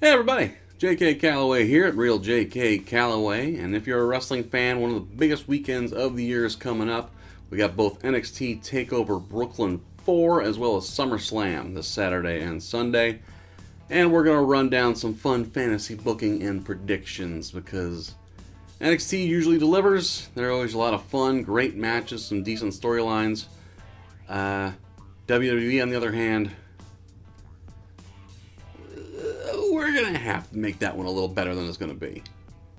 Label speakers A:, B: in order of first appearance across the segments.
A: Hey everybody, JK Calloway here at Real JK Calloway, and if you're a wrestling fan, one of the biggest weekends of the year is coming up. We got both NXT TakeOver Brooklyn 4 as well as SummerSlam this Saturday and Sunday, and we're going to run down some fun fantasy booking and predictions because NXT usually delivers. There are always a lot of fun, great matches, some decent storylines. WWE, on the other hand, we're going to have to make that one a little better than it's going to be.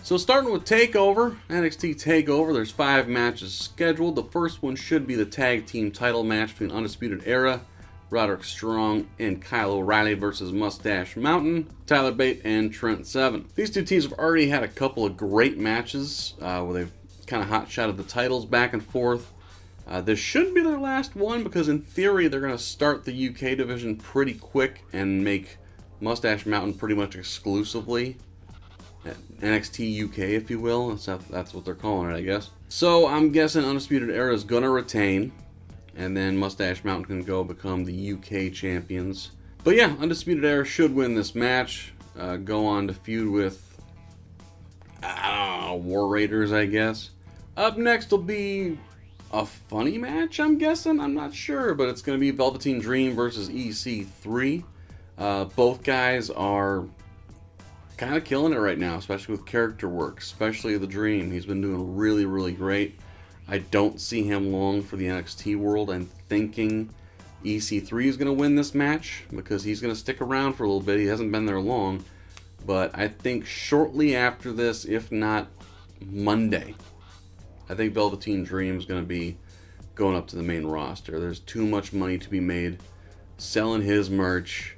A: So starting with TakeOver, NXT TakeOver, there's 5 matches scheduled. The first one should be the tag team title match between Undisputed Era, Roderick Strong, and Kyle O'Reilly versus Mustache Mountain, Tyler Bate, and Trent Seven. These two teams have already had a couple of great matches where they've kind of hot-shotted the titles back and forth. This should be their last one because in theory they're going to start the UK division pretty quick and make Mustache Mountain pretty much exclusively NXT UK, if you will. That's what they're calling it, I guess. So I'm guessing Undisputed Era is going to retain, and then Mustache Mountain can go become the UK champions. But yeah, Undisputed Era should win this match, go on to feud with, War Raiders, I guess. Up next will be a funny match, I'm guessing. I'm not sure, but it's going to be Velveteen Dream versus EC3. Both guys are kind of killing it right now, especially with character work, especially the Dream. He's been doing really, really great. I don't see him long for the NXT world. I'm thinking EC3 is going to win this match because he's going to stick around for a little bit. He hasn't been there long. But I think shortly after this, if not Monday, I think Velveteen Dream is going to be going up to the main roster. There's too much money to be made selling his merch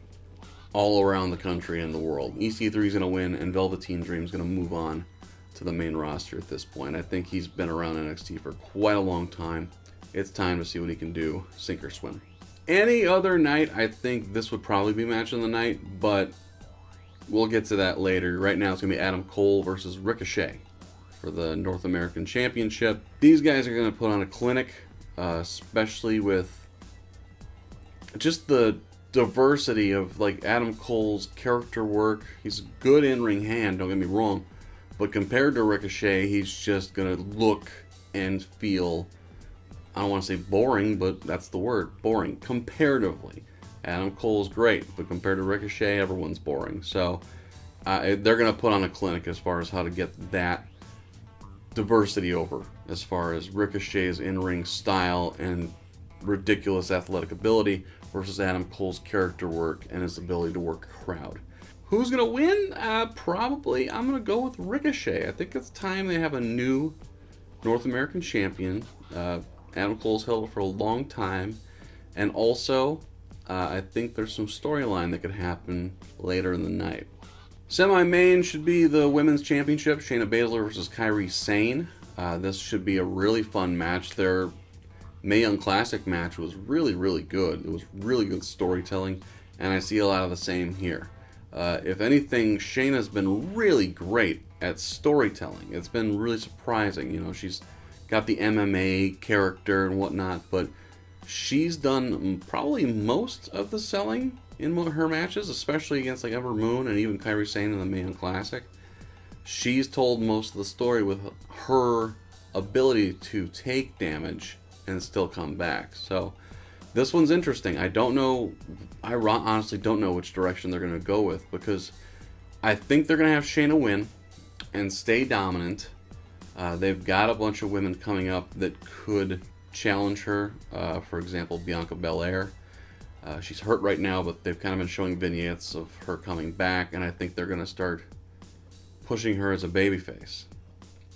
A: all around the country and the world. EC3 is going to win, and Velveteen Dream is going to move on to the main roster at this point. I think he's been around NXT for quite a long time. It's time to see what he can do, sink or swim. Any other night, I think this would probably be match of the night, but we'll get to that later. Right now, it's going to be Adam Cole versus Ricochet for the North American Championship. These guys are going to put on a clinic, especially with just the diversity of like Adam Cole's character work. He's a good in-ring hand, don't get me wrong, but compared to Ricochet, he's just gonna look and feel, I don't want to say boring, but that's the word, boring. Comparatively, Adam Cole's great, but compared to Ricochet, everyone's boring. So they're gonna put on a clinic as far as how to get that diversity over, as far as Ricochet's in-ring style and ridiculous athletic ability versus Adam Cole's character work and his ability to work a crowd. Who's going to win? Probably, I'm going to go with Ricochet. I think it's time they have a new North American champion. Adam Cole's held it for a long time. And also, I think there's some storyline that could happen later in the night. Semi-main should be the Women's Championship, Shayna Baszler versus Kairi Sane. This should be a really fun match. Their Mae Young Classic match was really, really good. It was really good storytelling, and I see a lot of the same here. If anything, Shayna's been really great at storytelling. It's been really surprising. You know, she's got the MMA character and whatnot, but she's done probably most of the selling in her matches, especially against like Ember Moon and even Kairi Sane in the Mae Young Classic. She's told most of the story with her ability to take damage and still come back. So this one's interesting. I honestly don't know which direction they're going to go with, because I think they're going to have Shayna win and stay dominant. They've got a bunch of women coming up that could challenge her. For example, Bianca Belair. She's hurt right now, but they've kind of been showing vignettes of her coming back, and I think they're going to start pushing her as a babyface,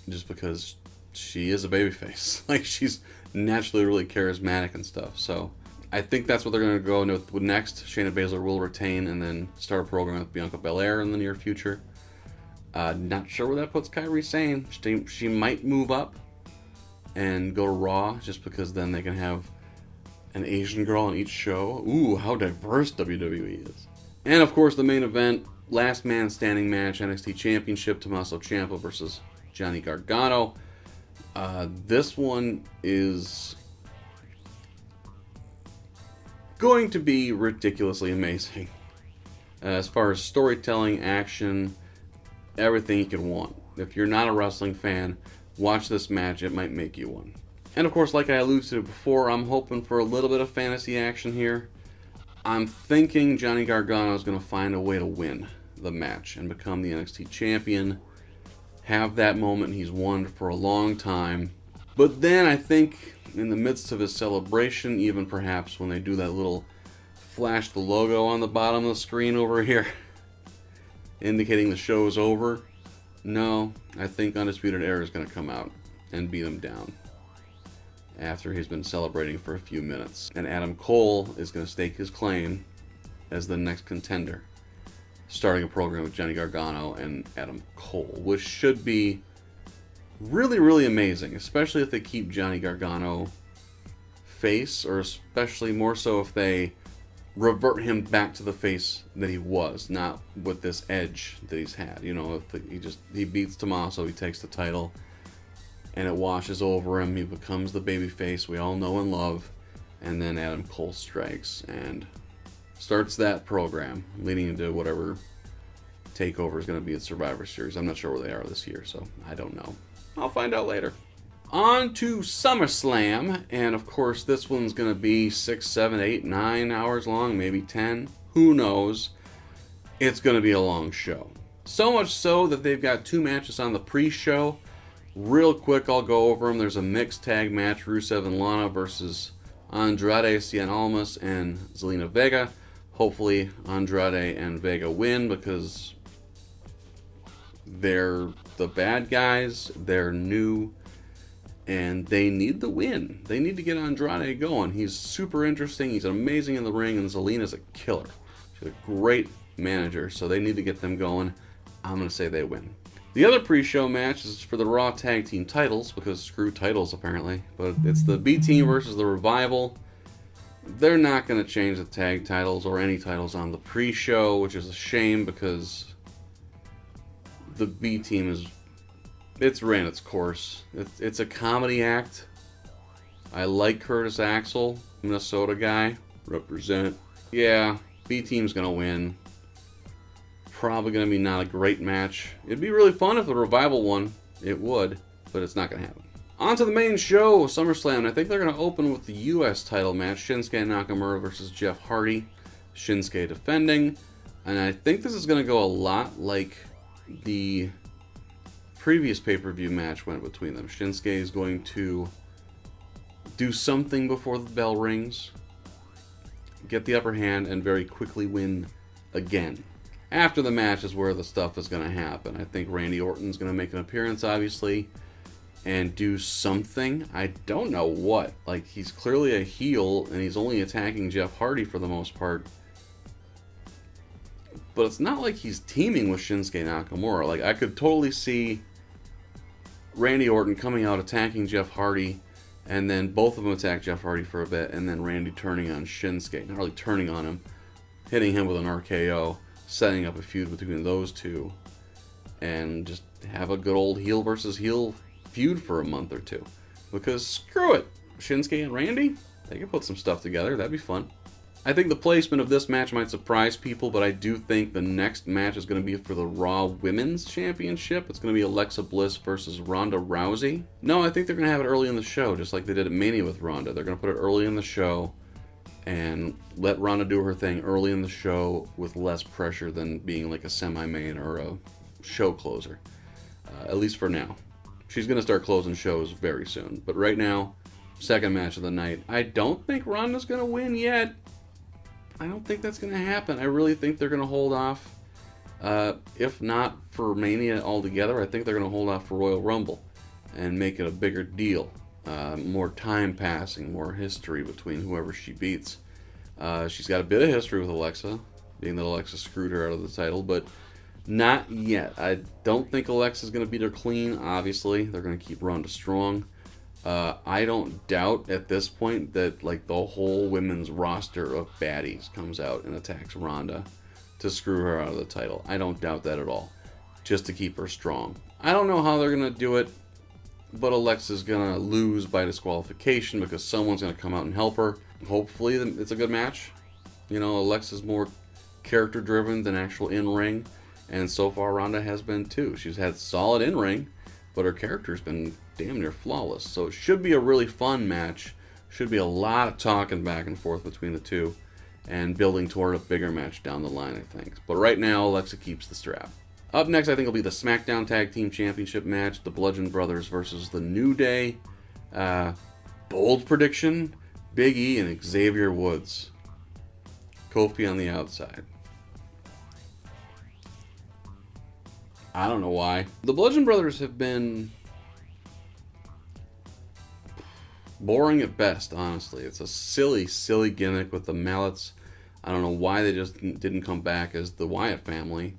A: just because she is a babyface. Like, she's naturally really charismatic and stuff. So I think that's what they're going to go with next. Shayna Baszler will retain and then start a program with Bianca Belair in the near future. Not sure where that puts Kairi Sane. She might move up and go to Raw, just because then they can have an Asian girl on each show. Ooh, how diverse WWE is. And of course, the main event, last man standing match, NXT Championship, Tommaso Ciampa versus Johnny Gargano. This one is going to be ridiculously amazing. As far as storytelling, action, everything you could want. If you're not a wrestling fan, watch this match. It might make you one. And of course, like I alluded to before, I'm hoping for a little bit of fantasy action here. I'm thinking Johnny Gargano is going to find a way to win the match and become the NXT champion. Have that moment he's won for a long time. But then I think in the midst of his celebration, even perhaps when they do that little flash the logo on the bottom of the screen over here, indicating the show is over, no, I think Undisputed Era is going to come out and beat him down after he's been celebrating for a few minutes. And Adam Cole is going to stake his claim as the next contender, starting a program with Johnny Gargano and Adam Cole, which should be really, really amazing, especially if they keep Johnny Gargano face, or especially more so if they revert him back to the face that he was, not with this edge that he's had. You know, if he beats Tommaso, he takes the title, and it washes over him. He becomes the babyface we all know and love, and then Adam Cole strikes and starts that program, leading into whatever TakeOver is going to be at Survivor Series. I'm not sure where they are this year, so I don't know. I'll find out later. On to SummerSlam, and of course this one's going to be 6, 7, 8, 9 hours long, maybe 10. Who knows? It's going to be a long show. So much so that they've got 2 matches on the pre-show. Real quick, I'll go over them. There's a mixed tag match, Rusev and Lana versus Andrade, Cien Almas, and Zelina Vega. Hopefully Andrade and Vega win because they're the bad guys. They're new, and they need the win. They need to get Andrade going. He's super interesting. He's amazing in the ring, and Zelina's a killer. She's a great manager, so they need to get them going. I'm going to say they win. The other pre-show match is for the Raw Tag Team titles, because screw titles apparently, but it's the B-Team versus the Revival. They're not going to change the tag titles or any titles on the pre-show, which is a shame because the B-Team it's ran its course. It's a comedy act. I like Curtis Axel, Minnesota guy, represent. Yeah, B-Team's going to win. Probably going to be not a great match. It'd be really fun if the Revival won. It would, but it's not going to happen. On to the main show, SummerSlam. I think they're going to open with the U.S. title match, Shinsuke Nakamura versus Jeff Hardy. Shinsuke defending. And I think this is going to go a lot like the previous pay-per-view match went between them. Shinsuke is going to do something before the bell rings, get the upper hand, and very quickly win again. After the match is where the stuff is going to happen. I think Randy Orton's going to make an appearance, obviously, and do something. I don't know what. Like, he's clearly a heel, and he's only attacking Jeff Hardy for the most part. But it's not like he's teaming with Shinsuke Nakamura. Like, I could totally see Randy Orton coming out, attacking Jeff Hardy, and then both of them attack Jeff Hardy for a bit, and then Randy turning on Shinsuke. Not really turning on him, hitting him with an RKO, setting up a feud between those two, and just have a good old heel versus heel feud for a month or two. Because screw it, Shinsuke and Randy, they can put some stuff together. That'd be fun. I think the placement of this match might surprise people, but I do think the next match is going to be for the Raw Women's Championship. It's going to be Alexa Bliss versus Ronda Rousey. No, I think they're going to have it early in the show, just like they did at Mania with Ronda. They're going to put it early in the show and let Ronda do her thing early in the show with less pressure than being like a semi-main or a show closer. At least for now. She's going to start closing shows very soon. But right now, second match of the night. I don't think Ronda's going to win yet. I don't think that's going to happen. I really think they're going to hold off. If not for Mania altogether, I think they're going to hold off for Royal Rumble and make it a bigger deal. More time passing, more history between whoever she beats. She's got a bit of history with Alexa, being that Alexa screwed her out of the title, but not yet. I don't think Alexa's going to beat her clean, obviously. They're going to keep Ronda strong. I don't doubt at this point that like the whole women's roster of baddies comes out and attacks Ronda to screw her out of the title. I don't doubt that at all, just to keep her strong. I don't know how they're going to do it, but Alexa's going to lose by disqualification because someone's going to come out and help her. Hopefully it's a good match. You know, Alexa's more character-driven than actual in-ring, and so far Ronda has been too. She's had solid in-ring, but her character's been damn near flawless. So it should be a really fun match. Should be a lot of talking back and forth between the two, and building toward a bigger match down the line, I think. But right now, Alexa keeps the strap. Up next, I think, will be the SmackDown Tag Team Championship match. The Bludgeon Brothers versus the New Day. Bold prediction, Big E and Xavier Woods. Kofi on the outside. I don't know why. The Bludgeon Brothers have been boring at best, honestly. It's a silly, silly gimmick with the mallets. I don't know why they just didn't come back as the Wyatt family,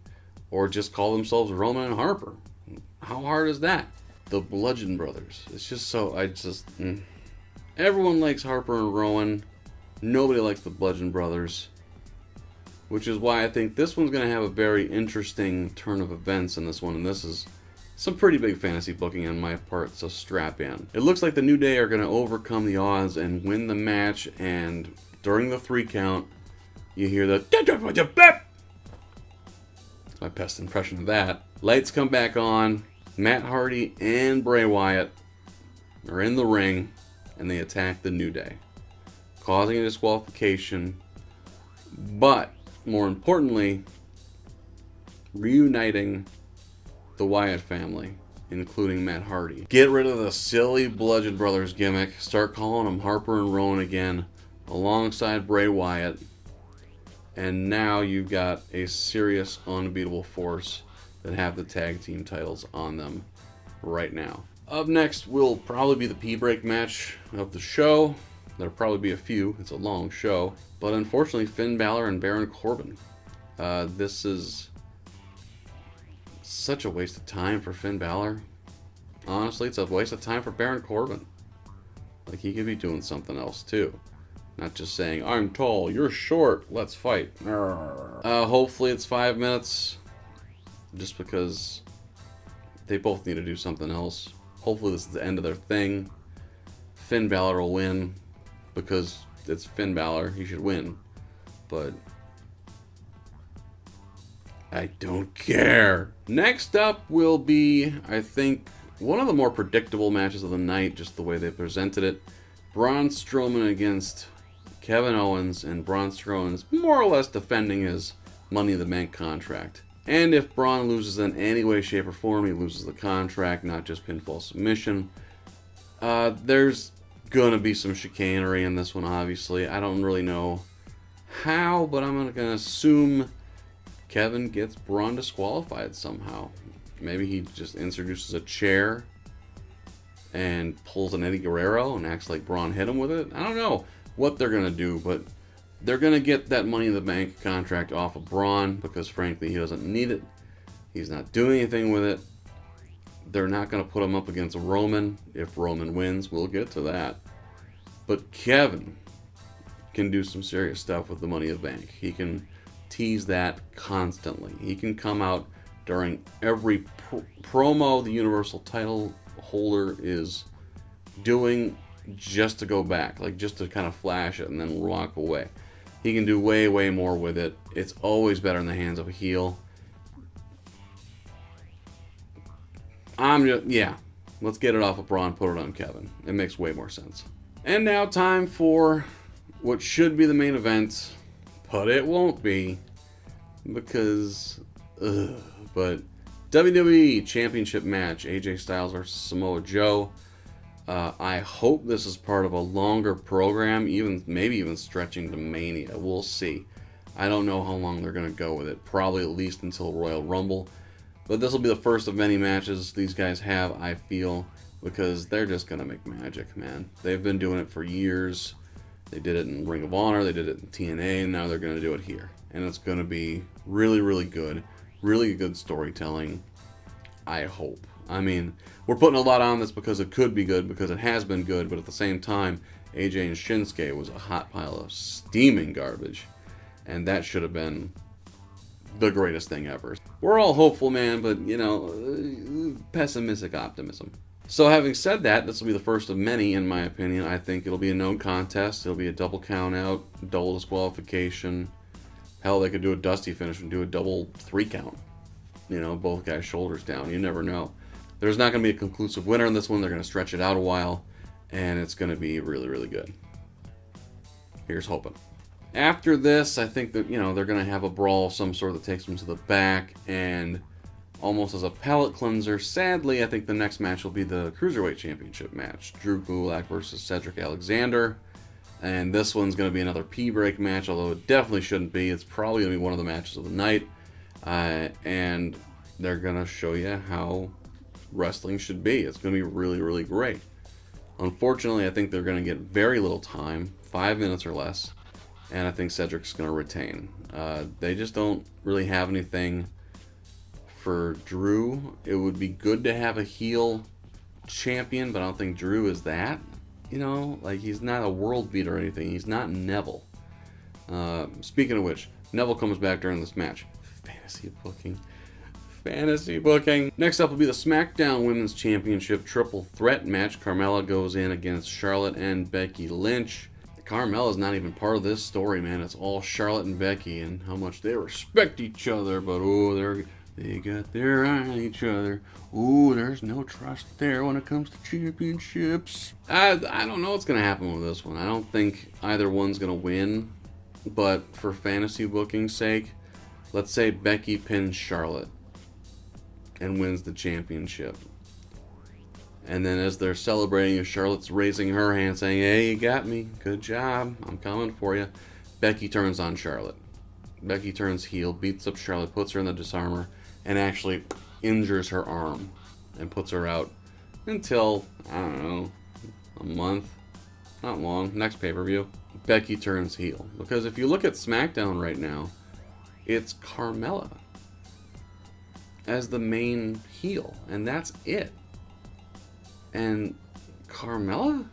A: or just call themselves Roman and Harper. How hard is that? The Bludgeon Brothers. It's just so, Everyone likes Harper and Rowan. Nobody likes the Bludgeon Brothers. Which is why I think this one's going to have a very interesting turn of events in this one. And this is some pretty big fantasy booking on my part, so strap in. It looks like the New Day are going to overcome the odds and win the match. And during the 3 count, you hear the... That's my best impression of that. Lights come back on. Matt Hardy and Bray Wyatt are in the ring, and they attack the New Day, causing a disqualification, but more importantly, reuniting the Wyatt family, including Matt Hardy. Get rid of the silly Bludgeon Brothers gimmick, start calling them Harper and Rowan again, alongside Bray Wyatt, and now you've got a serious, unbeatable force that have the tag team titles on them right now. Up next will probably be the P-break match of the show. There'll probably be a few. It's a long show. But unfortunately, Finn Balor and Baron Corbin. This is such a waste of time for Finn Balor. Honestly, it's a waste of time for Baron Corbin. Like, he could be doing something else too. Not just saying, I'm tall, you're short, let's fight. Hopefully it's 5 minutes. Just because they both need to do something else. Hopefully this is the end of their thing. Finn Balor will win because it's Finn Balor. He should win. But I don't care. Next up will be, I think, one of the more predictable matches of the night, just the way they presented it. Braun Strowman against Kevin Owens, and Braun Strowman's more or less defending his Money in the Bank contract. And if Braun loses in any way, shape, or form, he loses the contract, not just pinfall submission. There's gonna be some chicanery in this one, obviously. I don't really know how, but I'm gonna assume Kevin gets Braun disqualified somehow. Maybe he just introduces a chair and pulls an Eddie Guerrero and acts like Braun hit him with it. I don't know what they're gonna do, but they're going to get that Money in the Bank contract off of Braun because, frankly, he doesn't need it. He's not doing anything with it. They're not going to put him up against Roman. If Roman wins, we'll get to that. But Kevin can do some serious stuff with the Money in the Bank. He can tease that constantly. He can come out during every promo the Universal title holder is doing just to go back. Like, just to kind of flash it and then walk away. He can do way, way more with it. It's always better in the hands of a heel. Let's get it off of Braun, put it on Kevin. It makes way more sense. And now time for what should be the main event, but it won't be because, but WWE Championship Match, AJ Styles versus Samoa Joe. I hope this is part of a longer program, maybe even stretching to Mania. We'll see. I don't know how long they're going to go with it. Probably at least until Royal Rumble. But this will be the first of many matches these guys have, I feel, because they're just going to make magic, man. They've been doing it for years. They did it in Ring of Honor, they did it in TNA, and now they're going to do it here. And it's going to be really, really good. Really good storytelling, I hope. I mean, we're putting a lot on this because it could be good, because it has been good, but at the same time, AJ and Shinsuke was a hot pile of steaming garbage, and that should have been the greatest thing ever. We're all hopeful, man, but, pessimistic optimism. So having said that, this will be the first of many, in my opinion. I think it'll be a no contest. It'll be a double count out, double disqualification. Hell, they could do a Dusty finish and do a double 3 count. You know, both guys' shoulders down. You never know. There's not going to be a conclusive winner in this one. They're going to stretch it out a while, and it's going to be really, really good. Here's hoping. After this, I think that, they're going to have a brawl of some sort that takes them to the back, and almost as a palate cleanser, sadly, I think the next match will be the Cruiserweight Championship match. Drew Gulak versus Cedric Alexander. And this one's going to be another P-break match, although it definitely shouldn't be. It's probably going to be one of the matches of the night. And they're going to show you how wrestling should be. It's going to be really, really great. Unfortunately, I think they're going to get very little time, 5 minutes or less. And I think Cedric's going to retain. They just don't really have anything for Drew. It would be good to have a heel champion, but I don't think Drew is that. He's not a world beater or anything. He's not Neville. Speaking of which, Neville comes back during this match. Fantasy booking. Next up will be the SmackDown Women's Championship Triple Threat match. Carmella goes in against Charlotte and Becky Lynch. Carmella's not even part of this story, man. It's all Charlotte and Becky and how much they respect each other. But, they got their eye on each other. Ooh, there's no trust there when it comes to championships. I don't know what's going to happen with this one. I don't think either one's going to win. But for fantasy booking's sake, let's say Becky pins Charlotte and wins the championship. And then as they're celebrating, Charlotte's raising her hand saying, "Hey, you got me. Good job. I'm coming for you." Becky turns on Charlotte. Becky turns heel, beats up Charlotte, puts her in the disarmer, and actually injures her arm and puts her out until, I don't know, a month. Not long. Next pay-per-view. Becky turns heel. Because if you look at SmackDown right now, it's Carmella as the main heel. And that's it. And Carmella?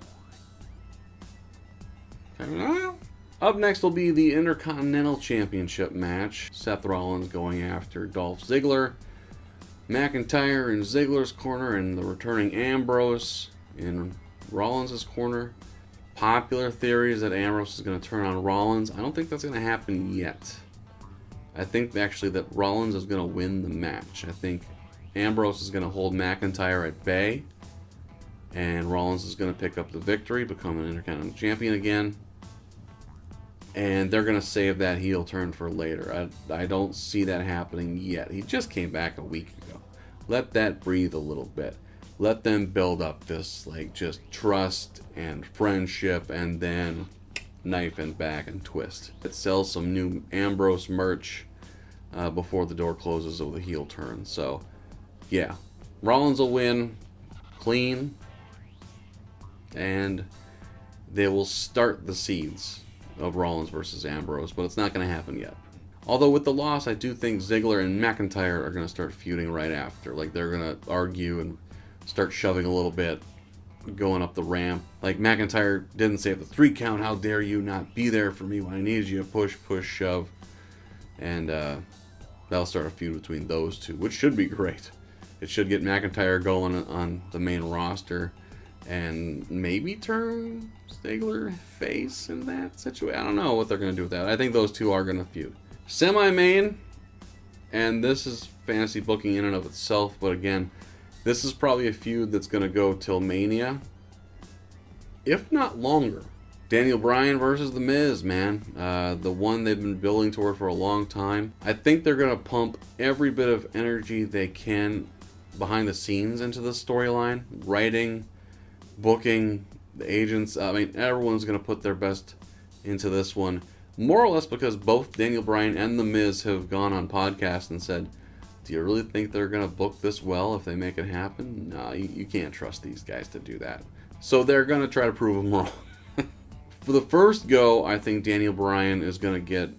A: Up next will be the Intercontinental Championship match. Seth Rollins going after Dolph Ziggler. McIntyre in Ziggler's corner and the returning Ambrose in Rollins' corner. Popular theory is that Ambrose is going to turn on Rollins. I don't think that's going to happen yet. I think actually that Rollins is going to win the match. I think Ambrose is going to hold McIntyre at bay. And Rollins is going to pick up the victory, become an Intercontinental Champion again. And they're going to save that heel turn for later. I don't see that happening yet. He just came back a week ago. Let that breathe a little bit. Let them build up this, just trust and friendship, and then knife and back and twist. It sells some new Ambrose merch before the door closes with a heel turn. So, yeah. Rollins will win clean. And they will start the seeds of Rollins versus Ambrose, but it's not going to happen yet. Although with the loss, I do think Ziggler and McIntyre are going to start feuding right after. They're going to argue and start shoving a little bit, going up the ramp. McIntyre didn't save the 3 count. How dare you not be there for me when I needed you? Push, shove. And that'll start a feud between those two, which should be great. It should get McIntyre going on the main roster. And maybe turn Ziggler face in that situation. I don't know what they're going to do with that. I think those two are going to feud. Semi-main, and this is fantasy booking in and of itself, but again, this is probably a feud that's going to go till Mania, if not longer. Daniel Bryan versus The Miz, man. The one they've been building toward for a long time. I think they're going to pump every bit of energy they can behind the scenes into the storyline. Writing, booking, the agents, everyone's going to put their best into this one. More or less because both Daniel Bryan and The Miz have gone on podcasts and said, do you really think they're going to book this well if they make it happen? No, you can't trust these guys to do that. So they're going to try to prove them wrong. For the first go, I think Daniel Bryan is going to get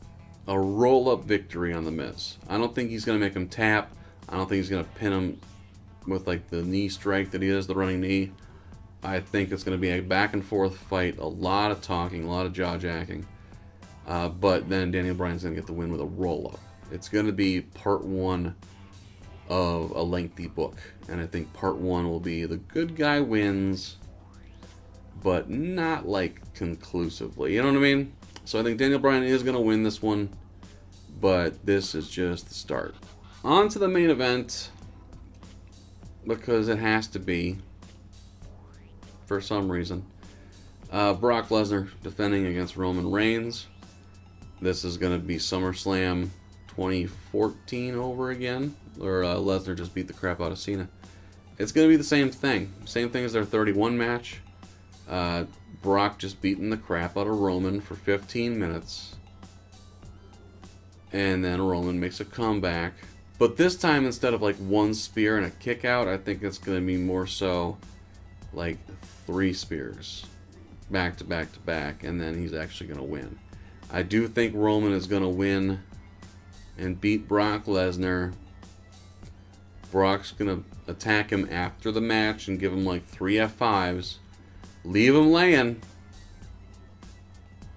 A: a roll-up victory on The Miz. I don't think he's going to make him tap. I don't think he's going to pin him with the knee strike that he does, the running knee. I think it's going to be a back-and-forth fight, a lot of talking, a lot of jaw-jacking. But then Daniel Bryan's going to get the win with a roll-up. It's going to be part 1 of a lengthy book. And I think part 1 will be the good guy wins, but not conclusively. You know what I mean? So I think Daniel Bryan is going to win this one. but this is just the start. On to the main event, because it has to be, for some reason. Brock Lesnar defending against Roman Reigns. This is going to be SummerSlam 2014 over again, or Lesnar just beat the crap out of Cena. It's going to be the same thing. Same thing as their 31 match. Brock just beating the crap out of Roman for 15 minutes. And then Roman makes a comeback. But this time, instead of like one spear and a kick out, I think it's going to be more so like 3 spears. Back to back to back. And then he's actually going to win. I do think Roman is going to win and beat Brock Lesnar. Brock's going to attack him after the match and give him like 3 F5s. Leave him laying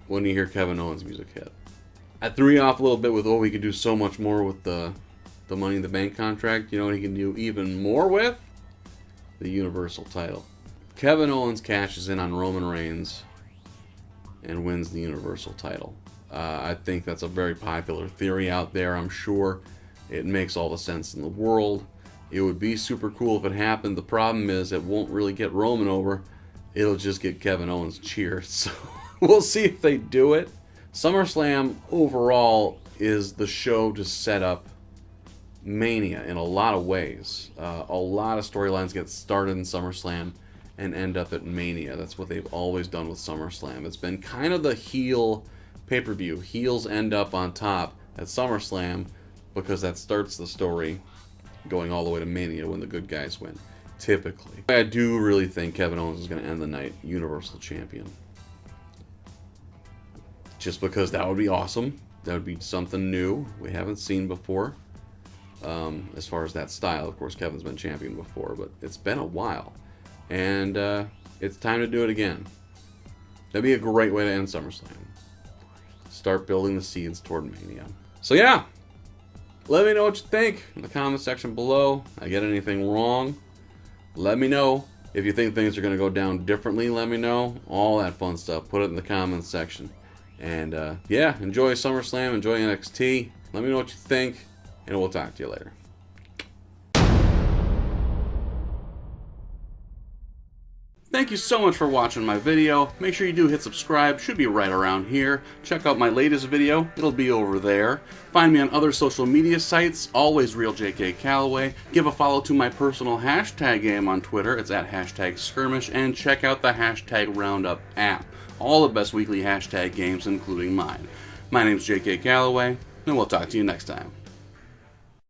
A: when you hear Kevin Owens' music hit. I threw you off a little bit with, oh, we could do so much more with the Money in the Bank contract. You know what he can do even more with? The Universal title. Kevin Owens cashes in on Roman Reigns and wins the Universal title. I think that's a very popular theory out there. I'm sure it makes all the sense in the world. It would be super cool if it happened. The problem is it won't really get Roman over. It'll just get Kevin Owens cheered. So we'll see if they do it. SummerSlam overall is the show to set up Mania in a lot of ways. A lot of storylines get started in SummerSlam and end up at Mania. That's what they've always done with SummerSlam. It's been kind of the heel pay-per-view. Heels end up on top at SummerSlam because that starts the story going all the way to Mania when the good guys win, typically. I do really think Kevin Owens is going to end the night Universal Champion. Just because that would be awesome. That would be something new we haven't seen before. As far as that style, of course, Kevin's been champion before, but it's been a while. And it's time to do it again. That'd be a great way to end SummerSlam. Start building the seeds toward Mania. So yeah, let me know what you think in the comment section below. I get anything wrong, let me know. If you think things are going to go down differently, let me know. All that fun stuff, put it in the comments section. And yeah, enjoy SummerSlam, enjoy NXT. Let me know what you think, and we'll talk to you later. Thank you so much for watching my video. Make sure you do hit subscribe, should be right around here. Check out my latest video, it'll be over there. Find me on other social media sites, always RealJKCalloway. Give a follow to my personal hashtag game on Twitter, it's at #skirmish, and check out the hashtag Roundup app. All the best weekly hashtag games, including mine. My name's JK Calloway, and we'll talk to you next time.